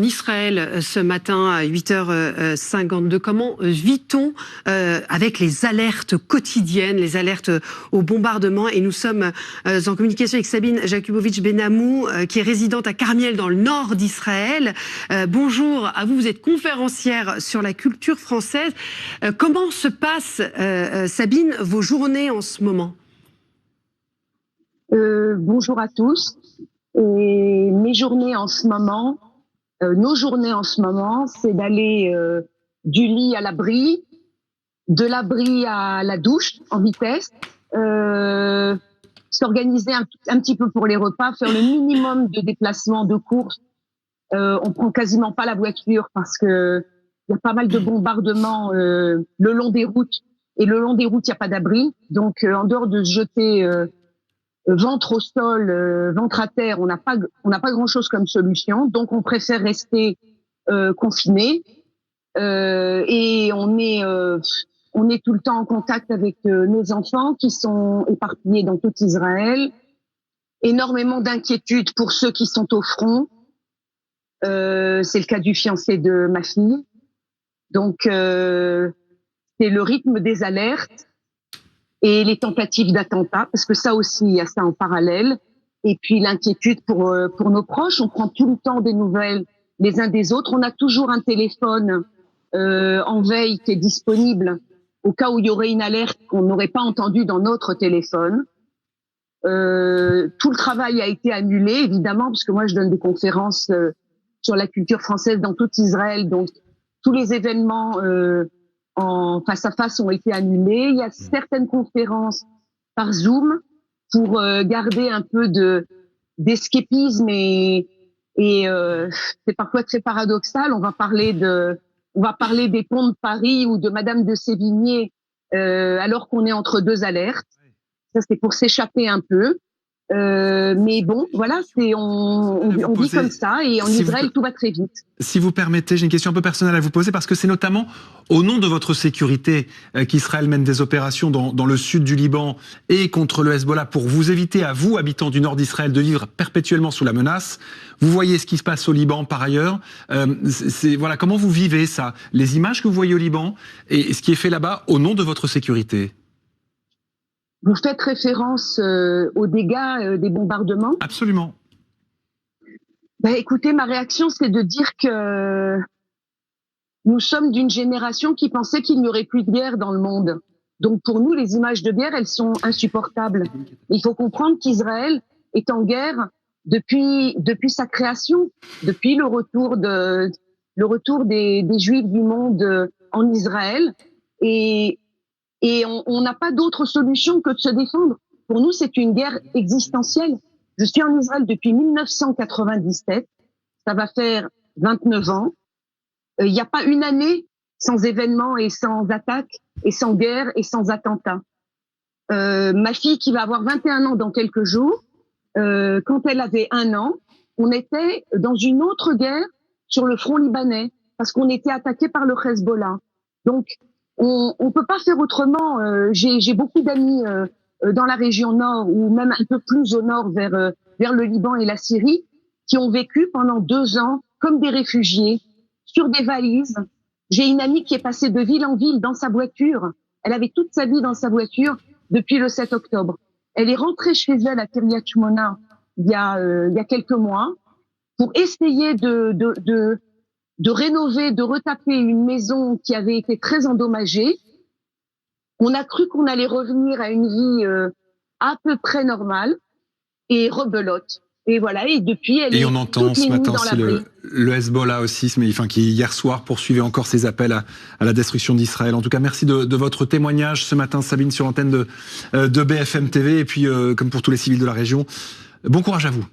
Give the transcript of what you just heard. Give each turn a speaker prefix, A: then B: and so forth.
A: En Israël, ce matin à 8h52, comment vit-on avec les alertes quotidiennes, les alertes au bombardement? Et nous sommes en communication avec Sabine Jakubowicz-Benamou, qui est résidente à Carmiel dans le nord d'Israël. Bonjour à vous, vous êtes conférencière sur la culture française. Comment se passent, Sabine, vos journées en ce moment?
B: Bonjour à tous. Et mes journées en ce moment, nos journées en ce moment, c'est d'aller du lit à l'abri, de l'abri à la douche en vitesse, s'organiser un petit peu pour les repas, faire le minimum de déplacements, de courses. On prend quasiment pas la voiture parce que il y a pas mal de bombardements le long des routes. Et le long des routes, il n'y a pas d'abri. Donc, en dehors de se jeter ventre au sol, ventre à terre, on n'a pas grand-chose comme solution. Donc, on préfère rester confiné. Et on est tout le temps en contact avec nos enfants qui sont éparpillés dans tout Israël. Énormément d'inquiétudes pour ceux qui sont au front. C'est le cas du fiancé de ma fille. Donc, c'est le rythme des alertes et les tentatives d'attentats, parce que ça aussi, il y a ça en parallèle. Et puis l'inquiétude pour nos proches. On prend tout le temps des nouvelles les uns des autres. On a toujours un téléphone en veille qui est disponible au cas où il y aurait une alerte qu'on n'aurait pas entendue dans notre téléphone. Tout le travail a été annulé, évidemment, parce que moi, je donne des conférences sur la culture française dans tout Israël. Donc, tous les événements en face à face ont été annulés. Il y a certaines conférences par Zoom pour garder un peu d'escapisme et c'est parfois très paradoxal. On va parler des ponts de Paris ou de Madame de Sévigné alors qu'on est entre deux alertes. Ça, c'est pour s'échapper un peu. Mais bon, voilà, on vit comme ça et en Israël, tout va très vite.
C: Si vous permettez, j'ai une question un peu personnelle à vous poser parce que c'est notamment au nom de votre sécurité qu'Israël mène des opérations dans le sud du Liban et contre le Hezbollah pour vous éviter à vous, habitants du nord d'Israël, de vivre perpétuellement sous la menace. Vous voyez ce qui se passe au Liban par ailleurs. Voilà, comment vous vivez ça? Les images que vous voyez au Liban et ce qui est fait là-bas au nom de votre sécurité?
B: Vous faites référence aux dégâts des bombardements?
C: Absolument.
B: Écoutez, ma réaction, c'est de dire que nous sommes d'une génération qui pensait qu'il n'y aurait plus de guerre dans le monde. Donc pour nous, les images de guerre, elles sont insupportables. Il faut comprendre qu'Israël est en guerre depuis sa création, depuis le retour des Juifs du monde en Israël. Et on n'a pas d'autre solution que de se défendre. Pour nous, c'est une guerre existentielle. Je suis en Israël depuis 1997. Ça va faire 29 ans. Il n'y a pas une année sans événements et sans attaques et sans guerre et sans attentats. Ma fille qui va avoir 21 ans dans quelques jours, quand elle avait 1 an, on était dans une autre guerre sur le front libanais parce qu'on était attaqué par le Hezbollah. Donc, on peut pas faire autrement. J'ai beaucoup d'amis dans la région nord ou même un peu plus au nord vers le Liban et la Syrie qui ont vécu pendant 2 ans comme des réfugiés sur des valises. J'ai une amie qui est passée de ville en ville dans sa voiture. Elle avait toute sa vie dans sa voiture depuis le 7 octobre. Elle est rentrée chez elle à Kiryat Shmona il y a quelques mois pour essayer de rénover, de retaper une maison qui avait été très endommagée. On a cru qu'on allait revenir à une vie à peu près normale et rebelote. Et voilà, et depuis, elle est
C: et on entend ce matin
B: aussi
C: le Hezbollah aussi, mais enfin, qui hier soir poursuivait encore ses appels à la destruction d'Israël. En tout cas, merci de votre témoignage ce matin, Sabine, sur l'antenne de BFM TV. Et puis, comme pour tous les civils de la région, bon courage à vous.